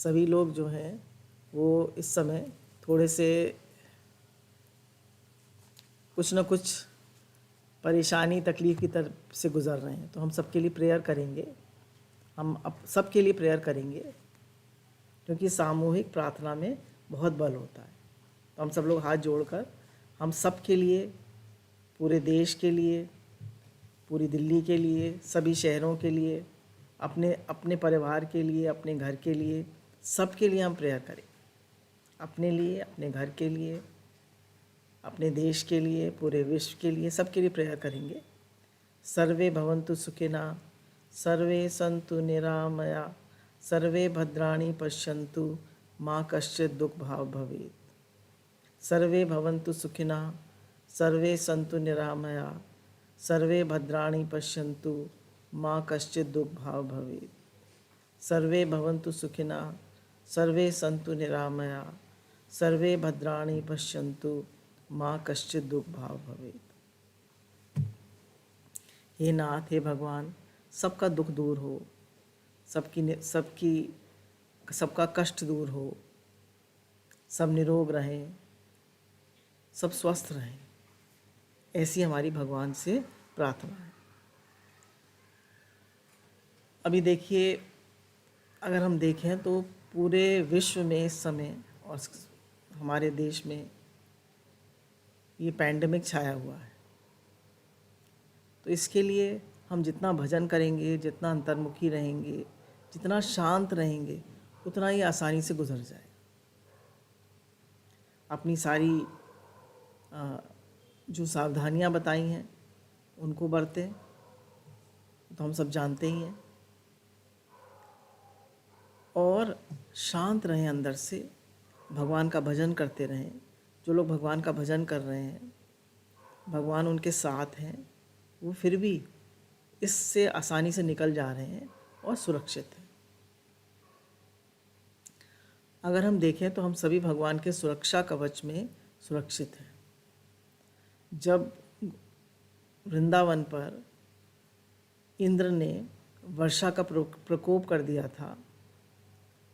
सभी लोग जो हैं वो इस समय थोड़े से कुछ न कुछ परेशानी तकलीफ़ की तरफ से गुज़र रहे हैं। तो हम सबके लिए प्रेयर करेंगे, हम अब सबके लिए प्रेयर करेंगे, क्योंकि सामूहिक प्रार्थना में बहुत बल होता है। तो हम सब लोग हाथ जोड़कर हम सब के लिए, पूरे देश के लिए, पूरी दिल्ली के लिए, सभी शहरों के लिए, अपने अपने परिवार के लिए, अपने घर के लिए, सबके लिए हम प्रेयर करें। अपने लिए, अपने घर के लिए, अपने देश के लिए, पूरे विश्व के लिए, सबके लिए प्रेयर करेंगे। सर्वे भवन्तु सुखिनः, सर्वे सन्तु निरामया, सर्वे भद्राणि पश्यन्तु, माँ कश्चित् दुःखभाग् भवेत्। सर्वे भवन्तु सुखिनः, सर्वे सन्तु निरामया, सर्वे भद्राणि पश्यन्तु, माँ कश्चित् दुःखभाग् भवेत्। सर्वे भवन्तु सुखिनः, सर्वे सन्तु निरामया, सर्वे भद्राणि पश्यन्तु, माँ कश्चित् दुःखभाग् भवेत्। हे नाथ, हे भगवान, सबका दुख दूर हो, सबका कष्ट दूर हो, सब निरोग रहें, सब स्वस्थ रहें, ऐसी हमारी भगवान से प्रार्थना है। अभी देखिए, अगर हम देखें तो पूरे विश्व में इस समय और हमारे देश में ये पैंडेमिक छाया हुआ है। तो इसके लिए हम जितना भजन करेंगे, जितना अंतर्मुखी रहेंगे, जितना शांत रहेंगे, उतना ही आसानी से गुजर जाए। अपनी सारी जो सावधानियां बताई हैं उनको बरतें, तो हम सब जानते ही हैं। और शांत रहें अंदर से, भगवान का भजन करते रहें। जो लोग भगवान का भजन कर रहे हैं, भगवान उनके साथ हैं, वो फिर भी इससे आसानी से निकल जा रहे हैं और सुरक्षित हैं। अगर हम देखें तो हम सभी भगवान के सुरक्षा कवच में सुरक्षित हैं। जब वृंदावन पर इंद्र ने वर्षा का प्रकोप कर दिया था,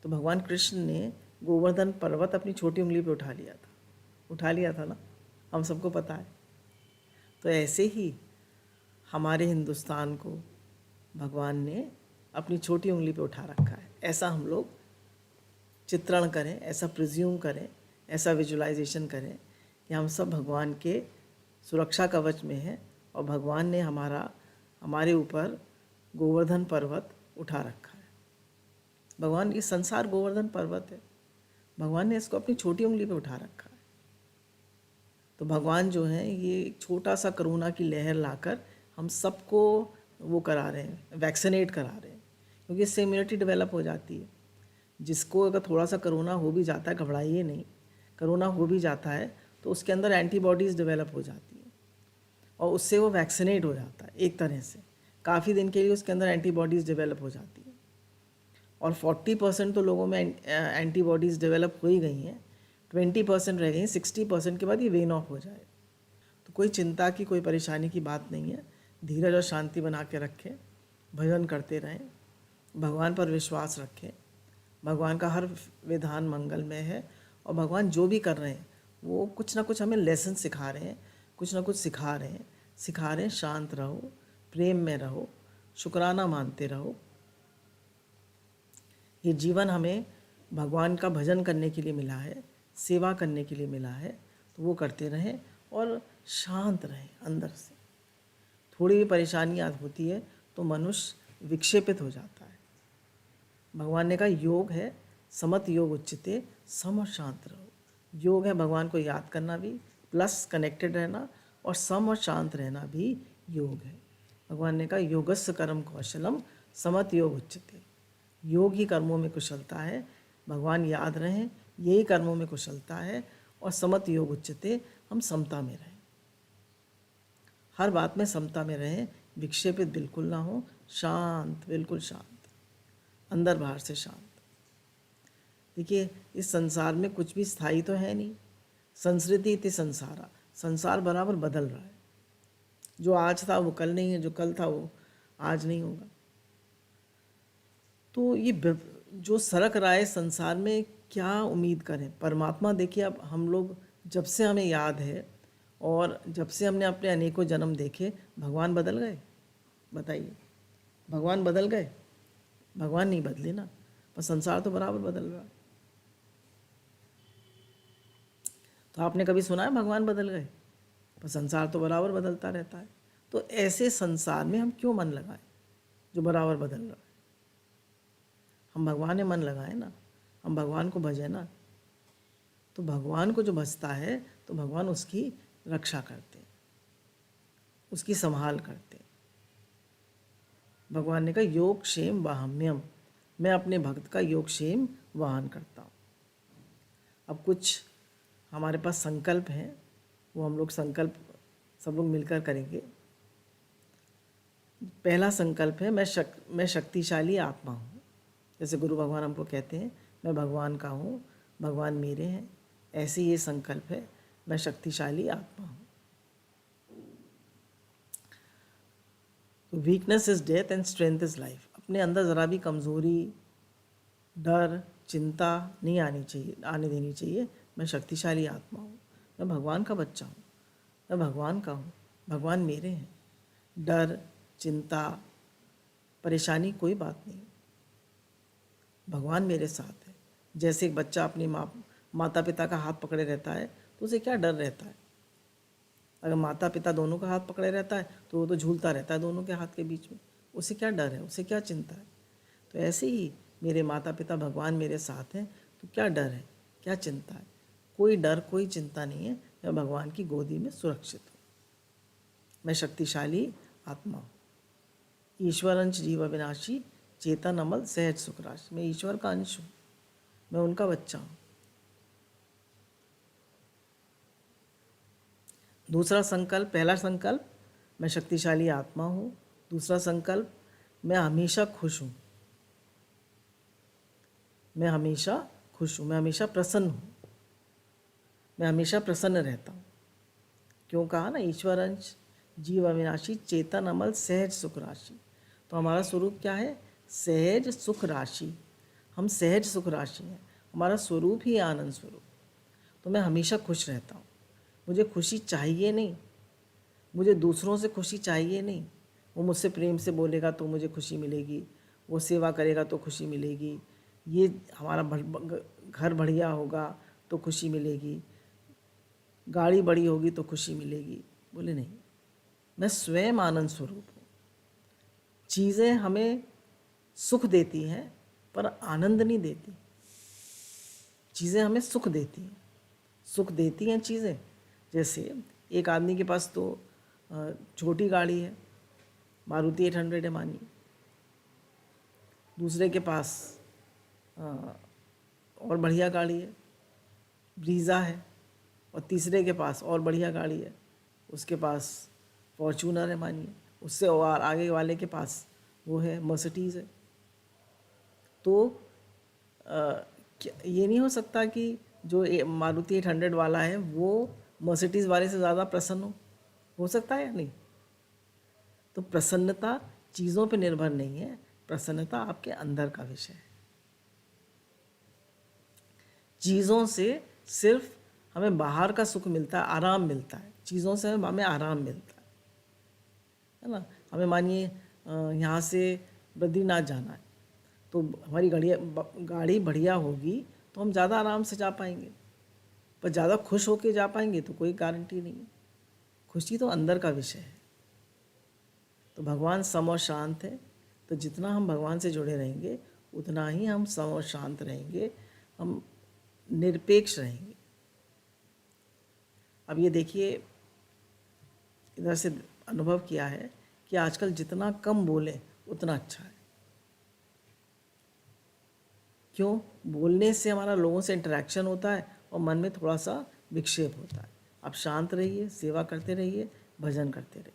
तो भगवान कृष्ण ने गोवर्धन पर्वत अपनी छोटी उंगली पे उठा लिया था ना, हम सबको पता है। तो ऐसे ही हमारे हिंदुस्तान को भगवान ने अपनी छोटी उंगली पे उठा रखा है। ऐसा हम लोग चित्रण करें, ऐसा प्रिज्यूम करें, ऐसा विजुलाइजेशन करें कि हम सब भगवान के सुरक्षा कवच में हैं और भगवान ने हमारे ऊपर गोवर्धन पर्वत उठा रखा है। भगवान, ये संसार गोवर्धन पर्वत है, भगवान ने इसको अपनी छोटी उंगली पे उठा रखा है। तो भगवान जो हैं, ये एक छोटा सा करुणा की लहर लाकर हम सबको वो करा रहे हैं, वैक्सीनेट करा रहे हैं, क्योंकि इससे इम्यूनिटी डेवलप हो जाती है। जिसको अगर थोड़ा सा कोरोना हो भी जाता है, घबराइए नहीं, कोरोना हो भी जाता है तो उसके अंदर एंटीबॉडीज़ डेवलप हो जाती है और उससे वो वैक्सीनेट हो जाता है। एक तरह से काफ़ी दिन के लिए उसके अंदर एंटीबॉडीज़ डेवलप हो जाती है और 40% तो लोगों में एंटीबॉडीज़ डेवलप हो ही गई हैं, 20% रह गई हैं, 60% के बाद ये वेन ऑफ हो जाए। तो कोई चिंता की, कोई परेशानी की बात नहीं है। धीरज और शांति बना के रखें, भजन करते रहें, भगवान पर विश्वास रखें। भगवान का हर विधान मंगलमय है और भगवान जो भी कर रहे हैं वो कुछ ना कुछ हमें लेसन सिखा रहे हैं, कुछ ना कुछ सिखा रहे हैं। शांत रहो, प्रेम में रहो, शुक्राना मानते रहो। ये जीवन हमें भगवान का भजन करने के लिए मिला है, सेवा करने के लिए मिला है, तो वो करते रहें और शांत रहें अंदर से। थोड़ी भी परेशानियाँ होती है तो मनुष्य विक्षेपित हो जाता है। भगवान ने कहा योग है समत योग उच्चते, सम और शांत रहो। योग है भगवान को याद करना भी, प्लस कनेक्टेड रहना, और सम और शांत रहना भी योग है। भगवान ने कहा योगस्य कर्म कौशलम समत योग उच्चते। योग ही कर्मों में कुशलता है, भगवान याद रहें, यही कर्मों में कुशलता है। और समत योग उच्चते, हम समता में रहें, हर बात में समता में रहें, विक्षेपित बिल्कुल ना हो, शांत, बिल्कुल शांत, अंदर बाहर से शांत। देखिए, इस संसार में कुछ भी स्थायी तो है नहीं। संस्कृति इति संसारा, संसार बराबर बदल रहा है। जो आज था वो कल नहीं है, जो कल था वो आज नहीं होगा। तो ये जो सरक रहा है संसार में, क्या उम्मीद करें। परमात्मा देखिए, अब हम लोग जब से हमें याद है और जब से हमने अपने अनेकों जन्म देखे, भगवान बदल गए? बताइए, भगवान बदल गए? भगवान नहीं बदले ना, पर संसार तो बराबर बदल रहा है। तो आपने कभी सुना है भगवान बदल गए? पर संसार तो बराबर बदलता रहता है। तो ऐसे संसार में हम क्यों मन लगाएं जो बराबर बदल रहा है? हम भगवान में मन लगाएं ना, हम भगवान को भजें ना। तो भगवान को जो भजता है तो भगवान उसकी रक्षा करते, उसकी संभाल करते। भगवान ने कहा योग क्षेम वाहम्यम, मैं अपने भक्त का योग क्षेम वाहन करता हूँ। अब कुछ हमारे पास संकल्प हैं, वो हम लोग संकल्प सब लोग मिलकर करेंगे। पहला संकल्प है, मैं शक्तिशाली आत्मा हूँ। जैसे गुरु भगवान हमको कहते हैं मैं भगवान का हूँ, भगवान मेरे हैं, ऐसे ये संकल्प है, मैं शक्तिशाली आत्मा हूँ। तो weakness is death and strength is life. अपने अंदर ज़रा भी कमज़ोरी, डर, चिंता नहीं आने देनी चाहिए। मैं शक्तिशाली आत्मा हूँ, मैं भगवान का बच्चा हूँ, मैं भगवान का हूँ, भगवान मेरे हैं। डर, चिंता, परेशानी कोई बात नहीं, भगवान मेरे साथ है। जैसे एक बच्चा अपनी माता पिता का हाथ पकड़े रहता है तो उसे क्या डर रहता है? अगर माता पिता दोनों का हाथ पकड़े रहता है तो वो तो झूलता रहता है दोनों के हाथ के बीच में, उसे क्या डर है, उसे क्या चिंता है? तो ऐसे ही मेरे माता पिता भगवान मेरे साथ हैं, तो क्या डर है, क्या चिंता है? कोई डर, कोई चिंता नहीं है। मैं भगवान की गोदी में सुरक्षित हूँ, मैं शक्तिशाली आत्मा हूँ। ईश्वर अंश जीव अविनाशी, चेतन अमल सहज सुख राशि। मैं ईश्वर का अंश हूँ, मैं उनका बच्चा हूँ। दूसरा संकल्प, पहला संकल्प मैं शक्तिशाली आत्मा हूँ। दूसरा संकल्प मैं हमेशा खुश हूँ, मैं हमेशा खुश हूँ, मैं हमेशा प्रसन्न हूँ, मैं हमेशा प्रसन्न रहता हूँ। क्यों कहा ना, ईश्वर अंश जीव अविनाशी, चेतन अमल सहज सुख राशि। तो हमारा स्वरूप क्या है? सहज सुख राशि। हम सहज सुख राशि हैं, हमारा स्वरूप ही आनंद स्वरूप। तो मैं हमेशा खुश रहता हूँ, मुझे खुशी चाहिए नहीं, मुझे दूसरों से खुशी चाहिए नहीं। वो मुझसे प्रेम से बोलेगा तो मुझे खुशी मिलेगी, वो सेवा करेगा तो खुशी मिलेगी, ये हमारा घर बढ़िया होगा तो खुशी मिलेगी, गाड़ी बड़ी होगी तो खुशी मिलेगी। बोले नहीं, मैं स्वयं आनंद स्वरूप हूँ। चीज़ें हमें सुख देती हैं पर आनंद नहीं देती। चीज़ें हमें सुख देती हैं, सुख देती हैं चीज़ें। जैसे एक आदमी के पास तो छोटी गाड़ी है, मारुति 800 है मानिए, दूसरे के पास और बढ़िया गाड़ी है, ब्रीज़ा है, और तीसरे के पास और बढ़िया गाड़ी है, उसके पास फॉर्चूनर है मानिए, उससे और आगे वाले के पास वो है मर्सिडीज़ है। तो ये नहीं हो सकता कि जो मारुति 800 वाला है वो मर्सिडीज़ वाले से ज़्यादा प्रसन्न हो सकता है या नहीं? तो प्रसन्नता चीज़ों पे निर्भर नहीं है, प्रसन्नता आपके अंदर का विषय है। चीज़ों से सिर्फ हमें बाहर का सुख मिलता है, आराम मिलता है। चीज़ों से हमें आराम मिलता है ना। हमें मानिए यहाँ से बद्रीनाथ जाना है, तो हमारी गाड़ी बढ़िया होगी तो हम ज़्यादा आराम से जा पाएंगे, पर ज़्यादा खुश होके जा पाएंगे तो कोई गारंटी नहीं है। खुशी तो अंदर का विषय है। तो भगवान सम और शांत है, तो जितना हम भगवान से जुड़े रहेंगे उतना ही हम सम और शांत रहेंगे, हम निरपेक्ष रहेंगे। अब ये देखिए, इधर से अनुभव किया है कि आजकल जितना कम बोलें उतना अच्छा है। क्यों? बोलने से हमारा लोगों से इंटरेक्शन होता है और मन में थोड़ा सा विक्षेप होता है। आप शांत रहिए, सेवा करते रहिए, भजन करते रहिए।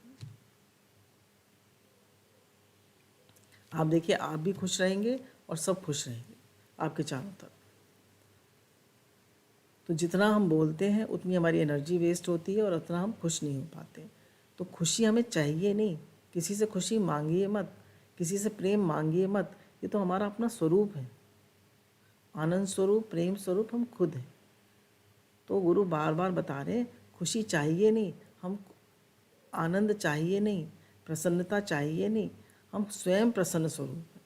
आप देखिए, आप भी खुश रहेंगे और सब खुश रहेंगे आपके चारों तरफ। तो जितना हम बोलते हैं उतनी हमारी एनर्जी वेस्ट होती है और उतना हम खुश नहीं हो पाते। तो खुशी हमें चाहिए नहीं, किसी से खुशी मांगिए मत, किसी से प्रेम मांगिए मत, ये तो हमारा अपना स्वरूप है। आनंद स्वरूप, प्रेम स्वरूप हम खुद हैं। तो गुरु बार बार बता रहे हैं, खुशी चाहिए नहीं, हम आनंद चाहिए नहीं, प्रसन्नता चाहिए नहीं, हम स्वयं प्रसन्न स्वरूप हैं,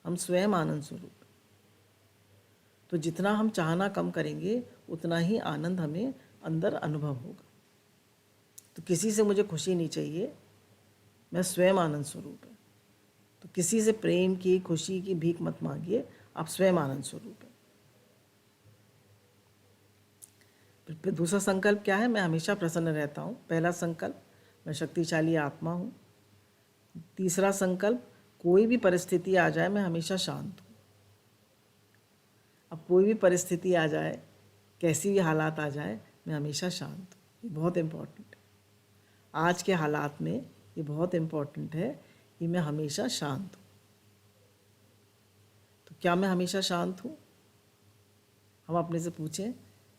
हम स्वयं आनंद स्वरूप हैं। तो जितना हम चाहना कम करेंगे उतना ही आनंद हमें अंदर अनुभव होगा। तो किसी से मुझे खुशी नहीं चाहिए, मैं स्वयं आनंद स्वरूप है। तो किसी से प्रेम की, खुशी की भीख मत मांगिए, आप स्वयं आनंद स्वरूप है। फिर दूसरा संकल्प क्या है? मैं हमेशा प्रसन्न रहता हूँ। पहला संकल्प, मैं शक्तिशाली आत्मा हूँ। तीसरा संकल्प, कोई भी परिस्थिति आ जाए मैं हमेशा शांत हूँ। अब कोई भी परिस्थिति आ जाए, कैसी भी हालात आ जाए, मैं हमेशा शांत हूँ। ये बहुत इम्पोर्टेंट है आज के हालात में, ये बहुत इम्पोर्टेंट है कि मैं हमेशा शांत हूँ। तो क्या मैं हमेशा शांत हूँ? हम अपने से पूछें।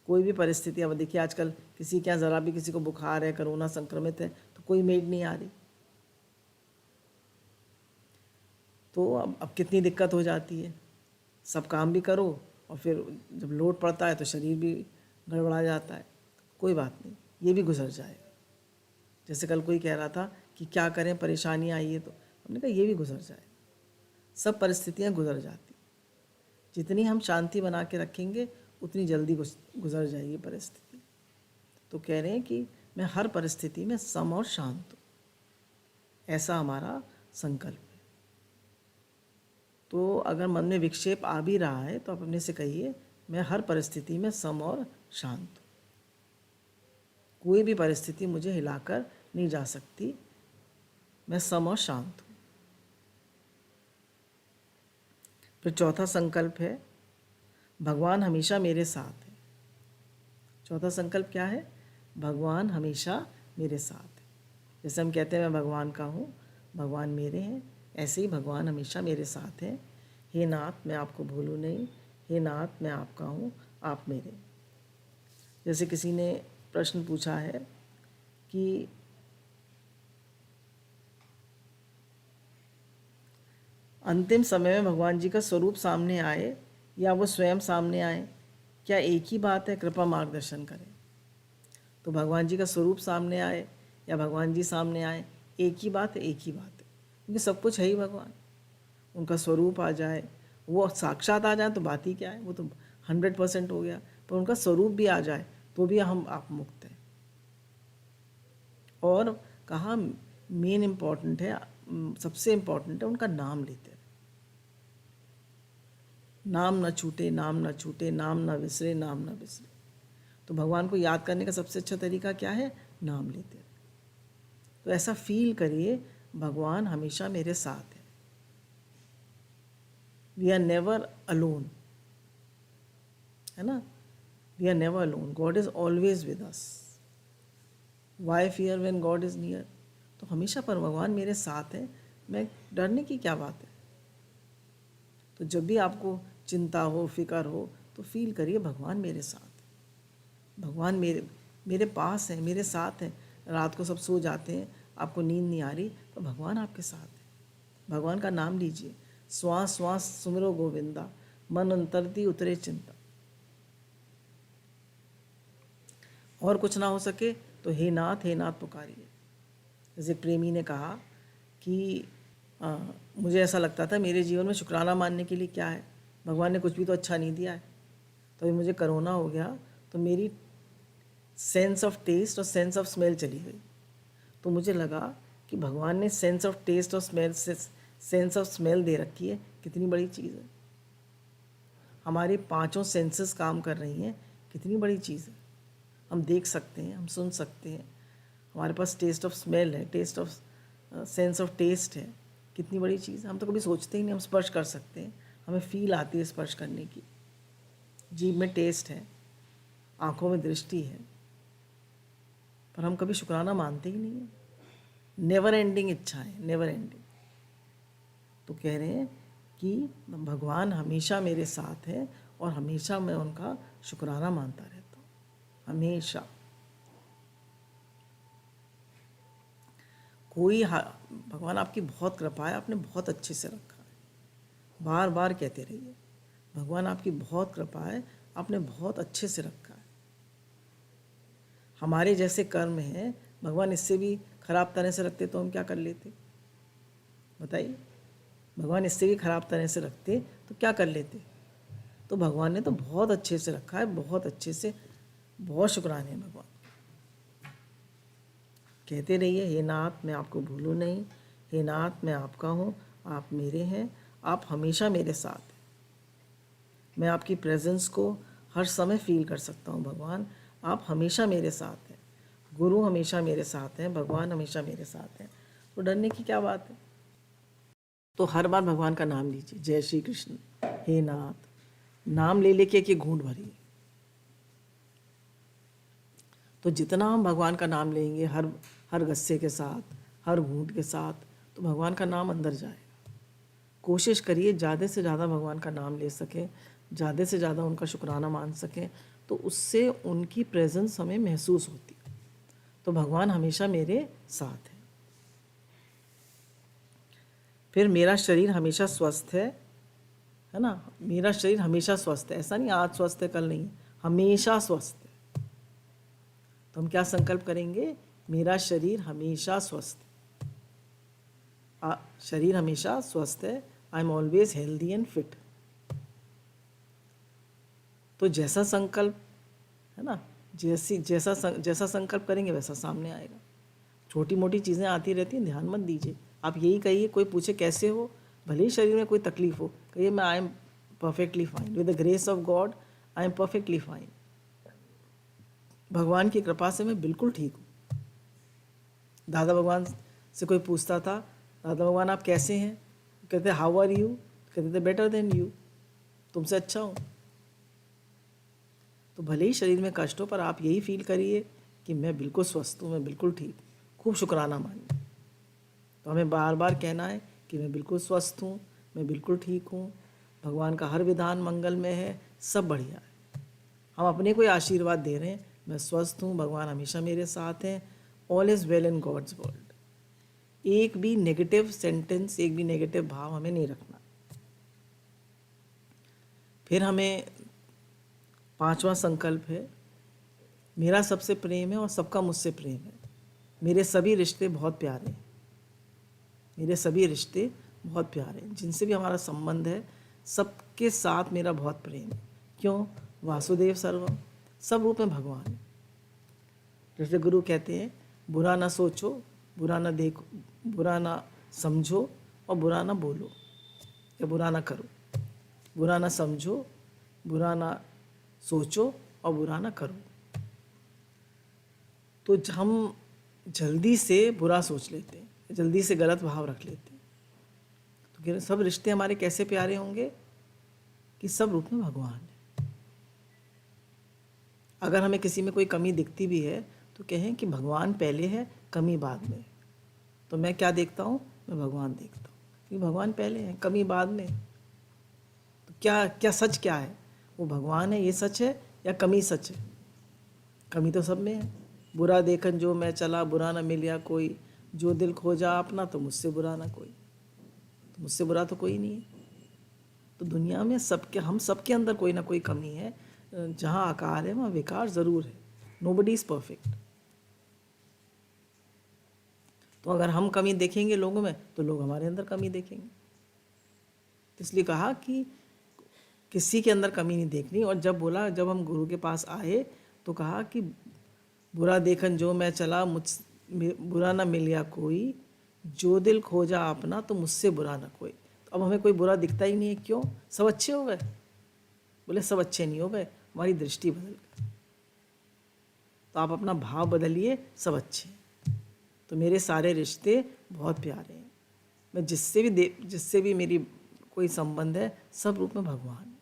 कोई भी परिस्थिति, अब देखिए आजकल किसी के यहाँ ज़रा भी किसी को बुखार है, कोरोना संक्रमित है, तो कोई मेड नहीं आ रही। तो अब कितनी दिक्कत हो जाती है। सब काम भी करो और फिर जब लोड पड़ता है तो शरीर भी गड़बड़ा जाता है। कोई बात नहीं, ये भी गुजर जाएगा। जैसे कल कोई कह रहा था कि क्या करें, परेशानी आई है, तो हमने कहा ये भी गुजर जाएगा। सब परिस्थितियाँ गुजर जाती, जितनी हम शांति बना के रखेंगे उतनी जल्दी गुजर जाएगी परिस्थिति। तो कह रहे हैं कि मैं हर परिस्थिति में सम और शांत हूँ, ऐसा हमारा संकल्प है। तो अगर मन में विक्षेप आ भी रहा है तो आप अपने से कहिए, मैं हर परिस्थिति में सम और शांत हूँ। कोई भी परिस्थिति मुझे हिलाकर नहीं जा सकती, मैं सम और शांत हूँ। फिर चौथा संकल्प है, भगवान हमेशा मेरे साथ है। चौथा संकल्प क्या है? भगवान हमेशा मेरे साथ है। जैसे हम कहते हैं मैं भगवान का हूँ, भगवान मेरे हैं, ऐसे ही भगवान हमेशा मेरे साथ हैं। हे नाथ, मैं आपको भूलूँ नहीं, हे नाथ मैं आपका हूँ, आप मेरे। जैसे किसी ने प्रश्न पूछा है कि अंतिम समय में भगवान जी का स्वरूप सामने आए या वो स्वयं सामने आए, क्या एक ही बात है? कृपा मार्गदर्शन करें। तो भगवान जी का स्वरूप सामने आए या भगवान जी सामने आए, एक ही बात है, एक ही बात है, क्योंकि सब कुछ है ही भगवान। उनका स्वरूप आ जाए, वो साक्षात आ जाए तो बात ही क्या है, वो तो 100% हो गया। पर उनका स्वरूप भी आ जाए तो भी हम आप मुक्त हैं। और कहा मेन इम्पॉर्टेंट है, सबसे इम्पॉर्टेंट है उनका नाम लेते रहे। नाम न छूटे, नाम न छूटे, नाम न बिसरे, नाम न बिसरे। तो भगवान को याद करने का सबसे अच्छा तरीका क्या है? नाम लेते रहे। तो ऐसा फील करिए, भगवान हमेशा मेरे साथ है। वी आर नेवर अलोन, है ना? We are never alone, God is always with us. Why fear when God is near? तो हमेशा पर भगवान मेरे साथ है, मैं डरने की क्या बात है? तो जब भी आपको चिंता हो, फिक्र हो, तो फील करिए भगवान मेरे साथ है। भगवान मेरे पास है, मेरे साथ है। रात को सब सो जाते हैं, आपको नींद नहीं आ रही, तो भगवान आपके साथ है। भगवान का नाम लीजिए, श्वास श्वास सुमिरो गोविंदा, मन अंतरती उतरे चिंता। और कुछ ना हो सके तो हे नाथ पुकारिए। जैसे प्रेमी ने कहा कि मुझे ऐसा लगता था मेरे जीवन में शुक्राना मानने के लिए क्या है, भगवान ने कुछ भी तो अच्छा नहीं दिया है। तो अभी मुझे कोरोना हो गया तो मेरी सेंस ऑफ टेस्ट और सेंस ऑफ स्मेल चली गई। तो मुझे लगा कि भगवान ने सेंस ऑफ टेस्ट और स्मेल से सेंस ऑफ स्मेल दे रखी है, कितनी बड़ी चीज़ है। हमारी पांचों सेंसेस काम कर रही हैं, कितनी बड़ी चीज़ है। हम देख सकते हैं, हम सुन सकते हैं, हमारे पास टेस्ट ऑफ स्मेल है, taste of sense of taste है, कितनी बड़ी चीज़ है। हम तो कभी सोचते ही नहीं। हम स्पर्श कर सकते हैं, हमें फील आती है स्पर्श करने की। जीभ में टेस्ट है, आँखों में दृष्टि है, पर हम कभी शुक्राना मानते ही नहीं हैं। नेवर एंडिंग इच्छा है, नेवर एंडिंग। तो कह रहे हैं कि भगवान हमेशा मेरे साथ है और हमेशा मैं उनका शुक्राना मानता रहता हूँ, हमेशा। भगवान आपकी बहुत कृपा है, आपने बहुत अच्छे से रखा है। बार बार कहते रहिए, भगवान आपकी बहुत कृपा है, आपने बहुत अच्छे से रखा है। हमारे जैसे कर्म हैं, भगवान इससे भी खराब तरह से रखते तो हम क्या कर लेते, बताइए। भगवान इससे भी खराब तरह से रखते तो क्या कर लेते। तो भगवान ने तो बहुत अच्छे से रखा है, बहुत अच्छे से, बहुत शुक्राने हैं भगवान। कहते रहिए, हे नाथ मैं आपको भूलूं नहीं, हे नाथ मैं आपका हूँ, आप मेरे हैं, आप हमेशा मेरे साथ हैं। मैं आपकी प्रेजेंस को हर समय फील कर सकता हूँ भगवान, आप हमेशा मेरे साथ हैं। गुरु हमेशा मेरे साथ हैं, भगवान हमेशा मेरे साथ हैं। तो डरने की क्या बात है। तो हर बार भगवान का नाम लीजिए, जय श्री कृष्ण, हे नाथ। नाम ले लेके कि घूंट भरिए। तो जितना हम भगवान का नाम लेंगे हर गस्से के साथ, हर घूंट के साथ, तो भगवान का नाम अंदर जाएगा। कोशिश करिए ज़्यादा से ज़्यादा भगवान का नाम ले सकें, ज़्यादा से ज़्यादा उनका शुक्राना मान सकें, तो उससे उनकी प्रेजेंस हमें महसूस होती है। तो भगवान हमेशा मेरे साथ है। फिर मेरा शरीर हमेशा स्वस्थ है ना। मेरा शरीर हमेशा स्वस्थ है, ऐसा नहीं आज स्वस्थ है कल नहीं, हमेशा स्वस्थ है। तो हम क्या संकल्प करेंगे, मेरा शरीर हमेशा स्वस्थ है। शरीर हमेशा स्वस्थ है, I am always healthy and fit. तो जैसा संकल्प है ना, जैसा संकल्प करेंगे वैसा सामने आएगा। छोटी मोटी चीज़ें आती रहती हैं, ध्यान मत दीजिए। आप यही कहिए, कोई पूछे कैसे हो, भले ही शरीर में कोई तकलीफ हो, कहिए मैं I am perfectly fine, with the grace of God I am perfectly fine. भगवान की कृपा से मैं बिल्कुल ठीक हूँ। दादा भगवान से कोई पूछता था, दादा भगवान आप कैसे हैं, कहते हाउ आर यू, कहते थे बेटर देन यू, तुमसे अच्छा हूँ। तो भले ही शरीर में कष्ट हो, पर आप यही फील करिए कि मैं बिल्कुल स्वस्थ हूँ, मैं बिल्कुल ठीक हूँ। खूब शुक्राना मानिए। तो हमें बार बार कहना है कि मैं बिल्कुल स्वस्थ हूँ, मैं बिल्कुल ठीक हूँ, भगवान का हर विधान मंगलमय है, सब बढ़िया है। हम अपने को आशीर्वाद दे रहे हैं, मैं स्वस्थ हूँ, भगवान हमेशा मेरे साथ हैं, all is well in God's world. एक भी नेगेटिव सेंटेंस, एक भी नेगेटिव भाव हमें नहीं रखना। फिर हमें 5वां संकल्प है, मेरा सबसे प्रेम है और सबका मुझसे प्रेम है। मेरे सभी रिश्ते बहुत प्यारे हैं, मेरे सभी रिश्ते बहुत प्यारे हैं, जिनसे भी हमारा संबंध है सबके साथ मेरा बहुत प्रेम है। क्यों, वासुदेव सर्वम, सब रूप में भगवान है। जैसे गुरु कहते हैं, बुरा ना सोचो, बुरा ना देखो, बुरा ना समझो और बुरा ना बोलो या बुरा ना करो। बुरा ना समझो, बुरा ना सोचो और बुरा ना करो। तो हम जल्दी से बुरा सोच लेते हैं, जल्दी से गलत भाव रख लेते हैं। तो फिर सब रिश्ते हमारे कैसे प्यारे होंगे कि सब रूप में भगवान है। अगर हमें किसी में कोई कमी दिखती भी है तो कहें कि भगवान पहले है, कमी बाद में। तो मैं क्या देखता हूँ, मैं भगवान देखता हूँ, क्योंकि भगवान पहले हैं, कमी बाद में। तो क्या सच क्या है, वो भगवान है ये सच है या कमी सच है। कमी तो सब में है। बुरा देखन जो मैं चला, बुरा ना मिलिया कोई, जो दिल खोजा अपना तो मुझसे बुरा ना कोई। तो मुझसे बुरा तो कोई नहीं है। तो दुनिया में हम सबके अंदर कोई ना कोई कमी है। जहाँ आकार है वहाँ विकार ज़रूर है। Nobody is perfect. तो अगर हम कमी देखेंगे लोगों में तो लोग हमारे अंदर कमी देखेंगे। तो इसलिए कहा कि किसी के अंदर कमी नहीं देखनी। और जब हम गुरु के पास आए तो कहा कि बुरा देखन जो मैं चला, बुरा ना मिलिया कोई, जो दिल खोजा अपना तो मुझसे बुरा ना कोई। तो अब हमें कोई बुरा दिखता ही नहीं है। क्यों, सब अच्छे हो गए। बोले सब अच्छे नहीं हो गए, हमारी दृष्टि बदल गई। तो आप अपना भाव बदलिए, सब अच्छे हैं। तो मेरे सारे रिश्ते बहुत प्यारे हैं। मैं जिससे भी मेरी कोई संबंध है, सब रूप में भगवान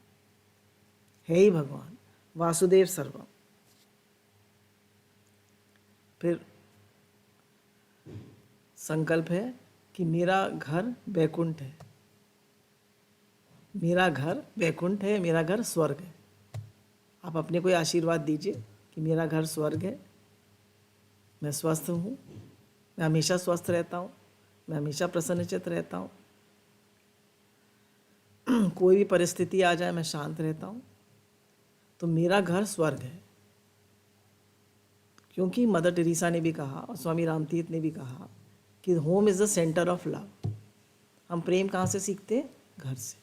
है ही भगवान, वासुदेव सर्वम। फिर संकल्प है कि मेरा घर वैकुंठ है, मेरा घर वैकुंठ है, मेरा घर स्वर्ग है। आप अपने को आशीर्वाद दीजिए कि मेरा घर स्वर्ग है, मैं स्वस्थ हूँ, मैं हमेशा स्वस्थ रहता हूँ, मैं हमेशा प्रसन्नचित्त रहता हूँ। कोई भी परिस्थिति आ जाए मैं शांत रहता हूँ, तो मेरा घर स्वर्ग है। क्योंकि मदर टेरेसा ने भी कहा और स्वामी रामतीर्थ ने भी कहा कि home is the centre of love. हम प्रेम कहाँ से सीखते हैं? घर से।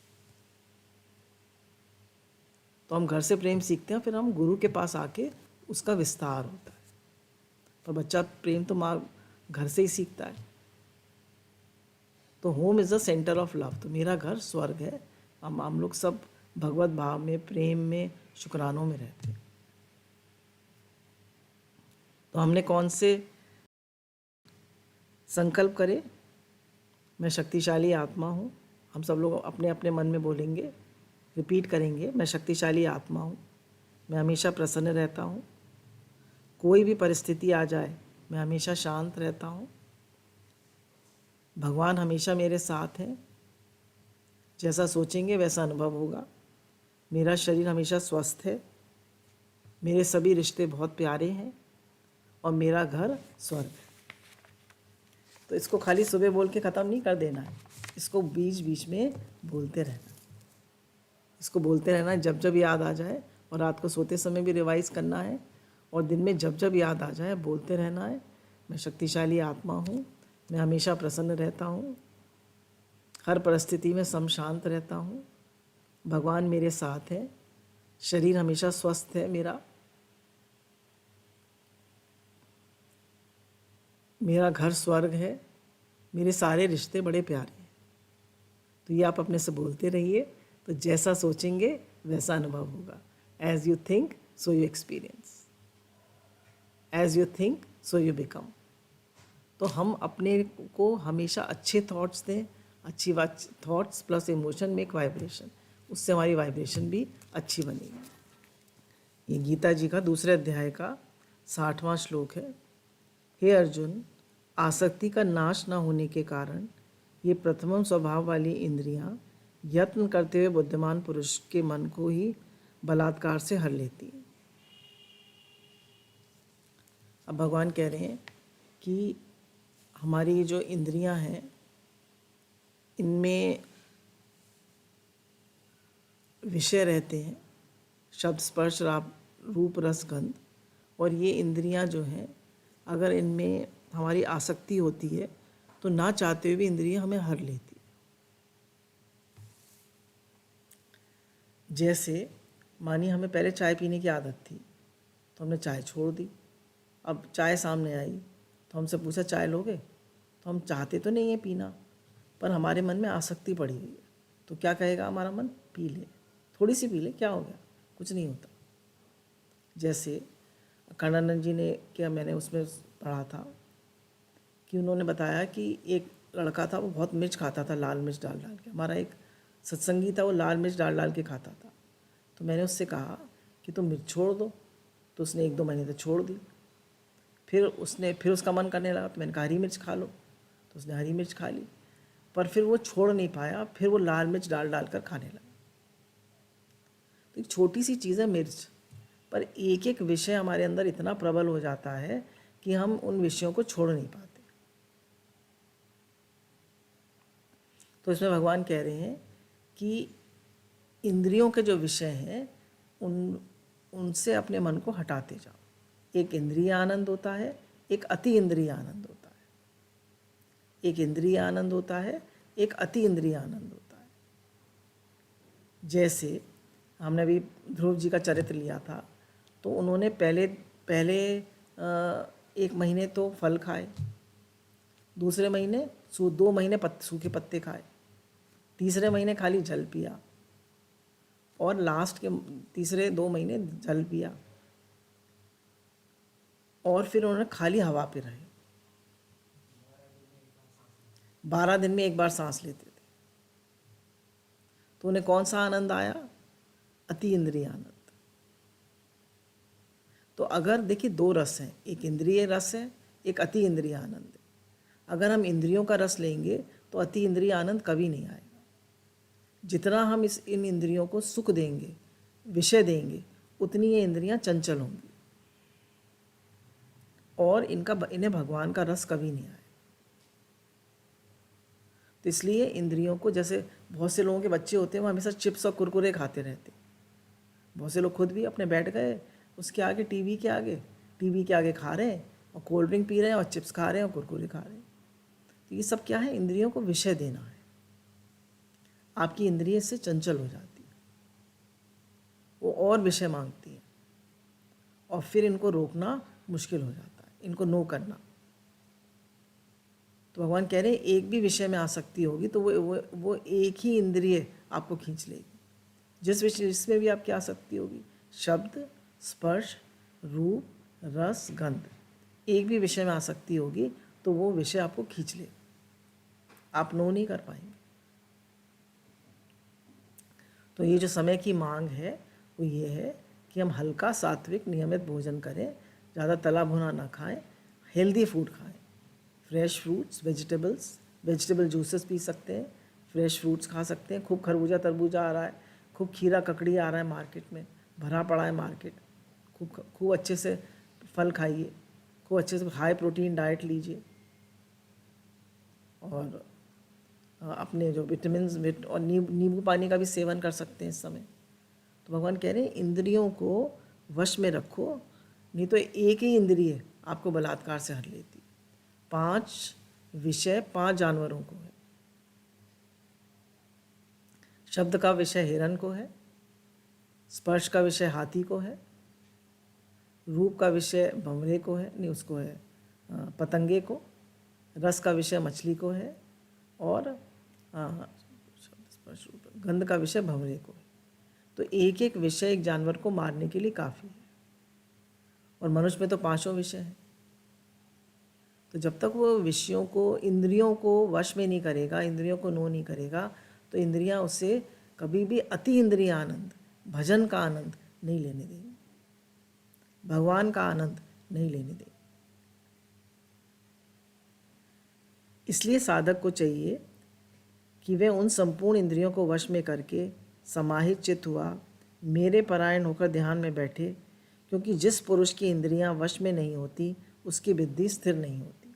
तो हम घर से प्रेम सीखते हैं, फिर हम गुरु के पास आके उसका विस्तार होता है। पर बच्चा प्रेम तो माँ घर से ही सीखता है। तो home is the centre of love, तो मेरा घर स्वर्ग है। हम लोग सब भगवत भाव में, प्रेम में, शुक्रानों में रहते हैं। तो हमने कौन से संकल्प करे? मैं शक्तिशाली आत्मा हूँ। हम सब लोग अपने अपने मन में बोलेंगे, रिपीट करेंगे, मैं शक्तिशाली आत्मा हूँ, मैं हमेशा प्रसन्न रहता हूँ, कोई भी परिस्थिति आ जाए मैं हमेशा शांत रहता हूँ, भगवान हमेशा मेरे साथ हैं, जैसा सोचेंगे वैसा अनुभव होगा, मेरा शरीर हमेशा स्वस्थ है, मेरे सभी रिश्ते बहुत प्यारे हैं और मेरा घर स्वर्ग है। तो इसको खाली सुबह बोल के ख़त्म नहीं कर देना है, इसको बीच बीच में बोलते रहना। इसको बोलते रहना जब जब याद आ जाए, और रात को सोते समय भी रिवाइज करना है, और दिन में जब जब याद आ जाए बोलते रहना है। मैं शक्तिशाली आत्मा हूँ, मैं हमेशा प्रसन्न रहता हूँ, हर परिस्थिति में सम शांत रहता हूँ, भगवान मेरे साथ है, शरीर हमेशा स्वस्थ है मेरा घर स्वर्ग है, मेरे सारे रिश्ते बड़े प्यारे हैं। तो ये आप अपने से बोलते रहिए, तो जैसा सोचेंगे वैसा अनुभव होगा। As you think so you experience, as you think so you become. तो हम अपने को हमेशा अच्छे थॉट्स दें, अच्छी बात, थॉट्स प्लस इमोशन में एक वाइब्रेशन, उससे हमारी वाइब्रेशन भी अच्छी बनेगी। ये गीता जी का दूसरे अध्याय का 60वां श्लोक है। हे अर्जुन, आसक्ति का नाश न होने के कारण ये प्रथम स्वभाव वाली इंद्रियां यत्न करते हुए बुद्धिमान पुरुष के मन को ही बलात्कार से हर लेती हैं। अब भगवान कह रहे हैं कि हमारी ये जो इंद्रियां हैं, इनमें विषय रहते हैं, शब्द, स्पर्श, रूप, रस, गंध, और ये इंद्रियां जो हैं, अगर इनमें हमारी आसक्ति होती है तो ना चाहते हुए भी इंद्रियां हमें हर लेती। जैसे मानिए हमें पहले चाय पीने की आदत थी, तो हमने चाय छोड़ दी। अब चाय सामने आई तो हमसे पूछा चाय लोगे, तो हम चाहते तो नहीं है पीना, पर हमारे मन में आसक्ति पड़ी हुई है। तो क्या कहेगा हमारा मन? पी ले, थोड़ी सी पी ले, क्या हो गया, कुछ नहीं होता। जैसे कर्णानंद जी ने, क्या मैंने उसमें पढ़ा था कि उन्होंने बताया कि एक लड़का था, वो बहुत मिर्च खाता था, लाल मिर्च डाल डाल के। हमारा एक सत्संगी था, वो लाल मिर्च डाल डाल के खाता था। तो मैंने उससे कहा कि तुम मिर्च छोड़ दो, तो उसने 1-2 महीने तक छोड़ दी। फिर उसका मन करने लगा, तो मैंने कहा हरी मिर्च खा लो, तो उसने हरी मिर्च खा ली। पर फिर वो छोड़ नहीं पाया, फिर वो लाल मिर्च डाल डाल कर खाने लगा। तो एक छोटी सी चीज़ है मिर्च, पर एक एक विषय हमारे अंदर इतना प्रबल हो जाता है कि हम उन विषयों को छोड़ नहीं पाते। तो इसमें भगवान कह रहे हैं कि इंद्रियों के जो विषय हैं उनसे अपने मन को हटाते जाओ। एक इंद्रिय आनंद होता है, एक अति इंद्रिय आनंद होता है। एक इंद्रिय आनंद होता है, एक अति इंद्रिय आनंद होता है। जैसे हमने अभी ध्रुव जी का चरित्र लिया था, तो उन्होंने पहले 1 महीने तो फल खाए, दूसरे महीने 2 महीने सूखे पत्ते खाए, तीसरे महीने खाली जल पिया, और लास्ट के तीसरे 2 महीने जल पिया, और फिर उन्होंने खाली हवा पे रहे। 12 दिन में एक बार सांस लेते थे। तो उन्हें कौन सा आनंद आया? अति इंद्रिय आनंद। तो अगर देखिए 2 रस हैं, एक इंद्रिय रस है, एक अति इंद्रिय आनंद है। अगर हम इंद्रियों का रस लेंगे तो अति इंद्रिय आनंद कभी नहीं आएगा। जितना हम इन इंद्रियों को सुख देंगे, विषय देंगे, उतनी ये इंद्रियां चंचल होंगी और इन्हें भगवान का रस कभी नहीं आएगा। तो इसलिए इंद्रियों को, जैसे बहुत से लोगों के बच्चे होते हैं वो हमेशा चिप्स और कुरकुरे खाते रहते हैं। बहुत से लोग खुद भी अपने बैठ गए उसके आगे, टीवी के आगे खा रहे हैं और कोल्ड ड्रिंक पी रहे हैं और चिप्स खा रहे हैं और कुरकुरे खा रहे हैं। तो ये सब क्या है? इंद्रियों को विषय देना है। आपकी इंद्रिय से चंचल हो जाती है, वो और विषय मांगती है और फिर इनको रोकना मुश्किल हो जाता है, इनको नो करना। तो भगवान कह रहे हैं एक भी विषय में आसक्ति होगी तो वो एक ही इंद्रिय आपको खींच लेगी। जिस विषय जिसमें भी आपकी आसक्ति होगी, शब्द, स्पर्श, रूप, रस, गंध, एक भी विषय में आसक्ति होगी तो वो विषय आपको खींच लेगा, आप नो नहीं कर पाएंगे। तो ये जो समय की मांग है वो ये है कि हम हल्का सात्विक नियमित भोजन करें, ज़्यादा तला भुना ना खाएं, हेल्दी फूड खाएं, fresh fruits, vegetable juices P सकते हैं, फ्रेश फ्रूट्स खा सकते हैं। खूब खरबूजा तरबूजा आ रहा है, खूब खीरा ककड़ी आ रहा है मार्केट में, भरा पड़ा है मार्केट। खूब अच्छे से फल खाइए, खूब अच्छे से हाई प्रोटीन डाइट लीजिए और अपने जो विटामिन और नींबू पानी का भी सेवन कर सकते हैं इस समय। तो भगवान कह रहे हैं इंद्रियों को वश में रखो, नहीं तो एक ही इंद्रिय आपको बलात्कार से हर लेती। 5 विषय 5 जानवरों को है। शब्द का विषय हिरण को है, स्पर्श का विषय हाथी को है, रूप का विषय भंवरे को है, नहीं उसको है पतंगे को, रस का विषय मछली को है और स्पर्श रूप गंध का विषय भंवरे को है। तो एक एक विषय एक जानवर को मारने के लिए काफ़ी है। और मनुष्य में तो 5 विषय हैं। तो जब तक वो विषयों को, इंद्रियों को वश में नहीं करेगा, इंद्रियों को नो नहीं करेगा, तो इंद्रियां उसे कभी भी अति इंद्रिय आनंद, भजन का आनंद नहीं लेने देंगी, भगवान का आनंद नहीं लेने देंगी। इसलिए साधक को चाहिए कि वे उन संपूर्ण इंद्रियों को वश में करके समाहित चित्त हुआ मेरे परायण होकर ध्यान में बैठे, क्योंकि जिस पुरुष की इंद्रियां वश में नहीं होती उसकी बुद्धि स्थिर नहीं होती।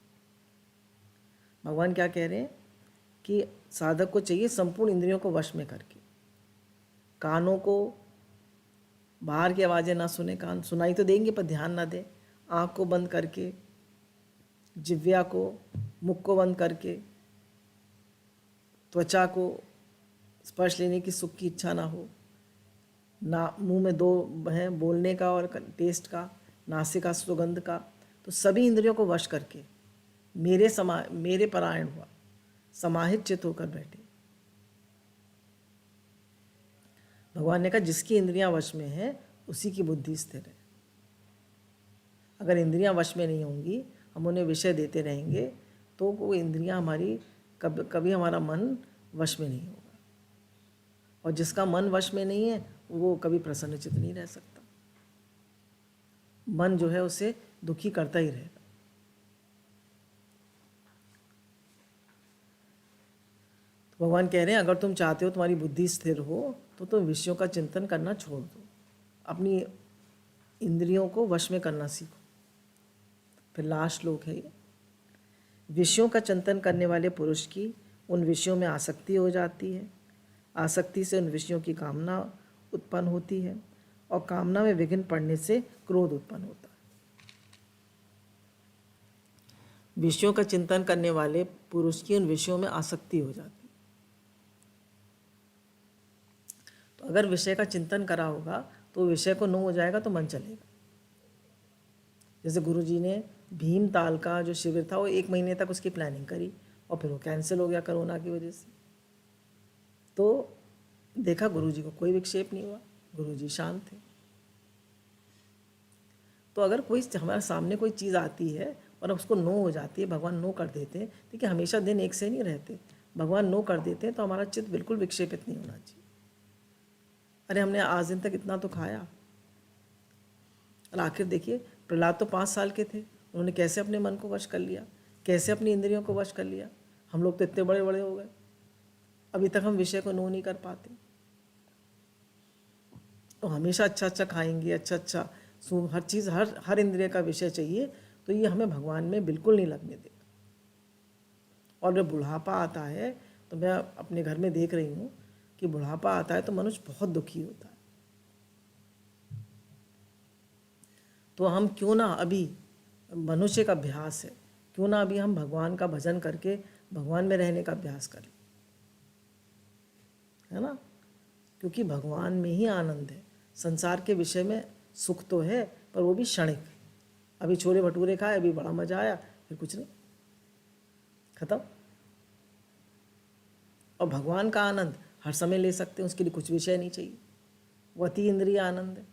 भगवान क्या कह रहे हैं कि साधक को चाहिए संपूर्ण इंद्रियों को वश में करके, कानों को बाहर की आवाज़ें ना सुने, कान सुनाई तो देंगे पर ध्यान ना दें, आँख को बंद करके, जिह्वा को, मुख को बंद करके, त्वचा को स्पर्श लेने की सुख की इच्छा ना हो, ना मुंह में 2 हैं बोलने का और टेस्ट का, नासिका सुगंध का, तो सभी इंद्रियों को वश करके मेरे परायण हुआ, समाहित चित्त होकर बैठे। भगवान ने कहा जिसकी इंद्रियां वश में है उसी की बुद्धि स्थिर है। अगर इंद्रियां वश में नहीं होंगी, हम उन्हें विषय देते रहेंगे, तो वो इंद्रियां हमारी कभी हमारा मन वश में नहीं होगा। और जिसका मन वश में नहीं है वो कभी प्रसन्नचित नहीं रह सकता। मन जो है उसे दुखी करता ही रहेगा। तो भगवान कह रहे हैं अगर तुम चाहते हो तुम्हारी बुद्धि स्थिर हो तो तुम विषयों का चिंतन करना छोड़ दो, अपनी इंद्रियों को वश में करना सीखो। फिर लास्ट श्लोक है ये, विषयों का चिंतन करने वाले पुरुष की उन विषयों में आसक्ति हो जाती है, आसक्ति से उन विषयों की कामना उत्पन्न होती है और कामना में विघ्न पड़ने से क्रोध उत्पन्न होता है। विषयों का चिंतन करने वाले पुरुष की उन विषयों में आसक्ति हो जाती है। तो अगर विषय का चिंतन करा होगा तो विषय को नो हो जाएगा तो मन चलेगा। जैसे गुरुजी ने भीमताल का जो शिविर था वो 1 महीने तक उसकी प्लानिंग करी और फिर वो कैंसिल हो गया कोरोना की वजह से। तो देखा गुरुजी को कोई विक्षेप नहीं हुआ, गुरुजी शांत थे। तो अगर कोई हमारे सामने कोई चीज़ आती है और उसको नो हो जाती है, भगवान नो कर देते हैं, देखिए हमेशा दिन एक से नहीं रहते, भगवान नो कर देते हैं तो हमारा चित्त बिल्कुल विक्षेपित नहीं होना चाहिए। अरे हमने आज दिन तक इतना तो खाया, और आखिर देखिए प्रहलाद तो 5 साल के थे, उन्होंने कैसे अपने मन को वश कर लिया, कैसे अपनी इंद्रियों को वश कर लिया। हम लोग तो इतने बड़े बड़े हो गए, अभी तक हम विषय को नो नहीं कर पाते। तो हमेशा अच्छा अच्छा खाएंगे, अच्छा हर चीज़, हर इंद्रिय का विषय चाहिए, तो ये हमें भगवान में बिल्कुल नहीं लगने देगा। और जब बुढ़ापा आता है तो मैं अपने घर में देख रही हूँ कि बुढ़ापा आता है तो मनुष्य बहुत दुखी होता है। तो हम क्यों ना अभी, मनुष्य का अभ्यास है, क्यों ना अभी हम भगवान का भजन करके भगवान में रहने का अभ्यास करें, है ना। क्योंकि भगवान में ही आनंद है। संसार के विषय में सुख तो है पर वो भी क्षणिक। अभी छोले भटूरे खाए, अभी बड़ा मजा आया, फिर कुछ नहीं, खत्म। और भगवान का आनंद हर समय ले सकते हैं, उसके लिए कुछ विषय नहीं चाहिए। वो अति इंद्रिय आनंद है।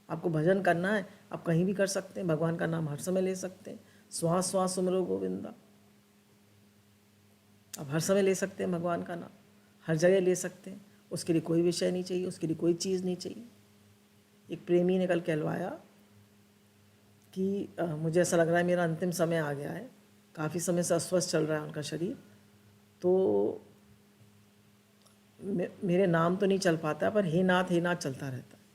आपको भजन करना है, आप कहीं भी कर सकते हैं, भगवान का नाम हर समय ले सकते हैं। श्वास श्वास सुमरो गोविंदा, आप हर समय ले सकते हैं भगवान का नाम, हर जगह ले सकते हैं। उसके लिए कोई विषय नहीं चाहिए, उसके लिए कोई चीज़ नहीं चाहिए। एक प्रेमी ने कल कहलवाया कि मुझे ऐसा लग रहा है मेरा अंतिम समय आ गया है, काफ़ी समय से अस्वस्थ चल रहा है उनका शरीर, तो मेरे नाम तो नहीं चल पाता पर हे नाथ चलता रहता है।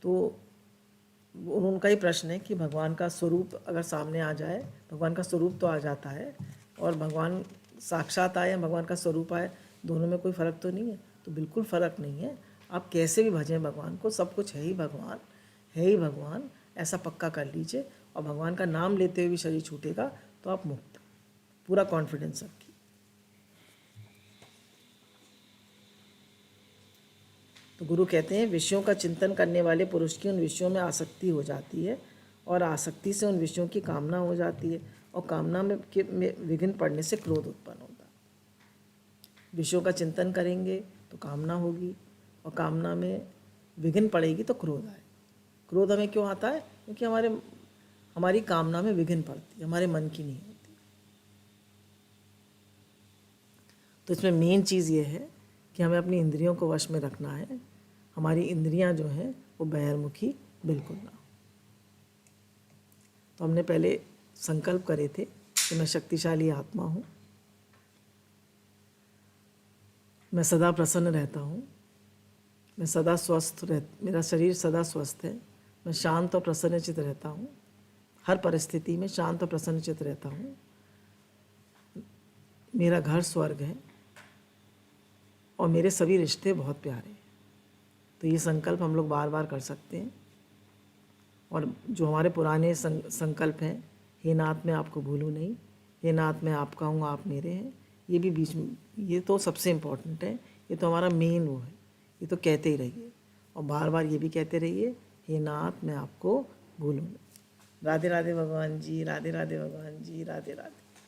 तो उनका ही प्रश्न है कि भगवान का स्वरूप अगर सामने आ जाए, भगवान का स्वरूप तो आ जाता है, और भगवान साक्षात आए या भगवान का स्वरूप आए, दोनों में कोई फ़र्क तो नहीं है। तो बिल्कुल फ़र्क नहीं है। आप कैसे भी भजें भगवान को, सब कुछ है ही भगवान, है ही भगवान, ऐसा पक्का कर लीजिए। और भगवान का नाम लेते हुए भी शरीर छूटेगा तो आप मुक्त, पूरा कॉन्फिडेंस रखिए। तो गुरु कहते हैं विषयों का चिंतन करने वाले पुरुष की उन विषयों में आसक्ति हो जाती है, और आसक्ति से उन विषयों की कामना हो जाती है, और कामना में विघ्न पड़ने से क्रोध उत्पन्न होता है। विषयों का चिंतन करेंगे तो कामना होगी, और कामना में विघ्न पड़ेगी तो क्रोध आए। क्रोध हमें क्यों आता है? क्योंकि हमारी कामना में विघ्न पड़ती है, हमारे मन की नहीं होती। तो इसमें मेन चीज़ ये है कि हमें अपनी इंद्रियों को वश में रखना है। हमारी इंद्रियां जो हैं वो बहिर्मुखी बिल्कुल ना हो। तो हमने पहले संकल्प करे थे कि मैं शक्तिशाली आत्मा हूँ, मैं सदा प्रसन्न रहता हूँ, मैं सदा मेरा शरीर सदा स्वस्थ है, मैं शांत और प्रसन्नचित रहता हूँ, हर परिस्थिति में शांत और प्रसन्नचित रहता हूँ, मेरा घर स्वर्ग है, और मेरे सभी रिश्ते बहुत प्यारे हैं। तो ये संकल्प हम लोग बार बार कर सकते हैं। और जो हमारे पुराने संकल्प हैं, हे नाथ मैं आपको भूलूँ नहीं, हे नाथ मैं आपका हूँ आप मेरे हैं, ये भी बीच में, ये तो सबसे इम्पोर्टेंट है। ये तो हमारा मेन वो है, ये तो कहते ही रहिए, और बार बार ये भी कहते रहिए, हे नाथ मैं आपको भूलूँ नहीं। राधे राधे भगवान जी, राधे राधे भगवान जी, राधे राधे।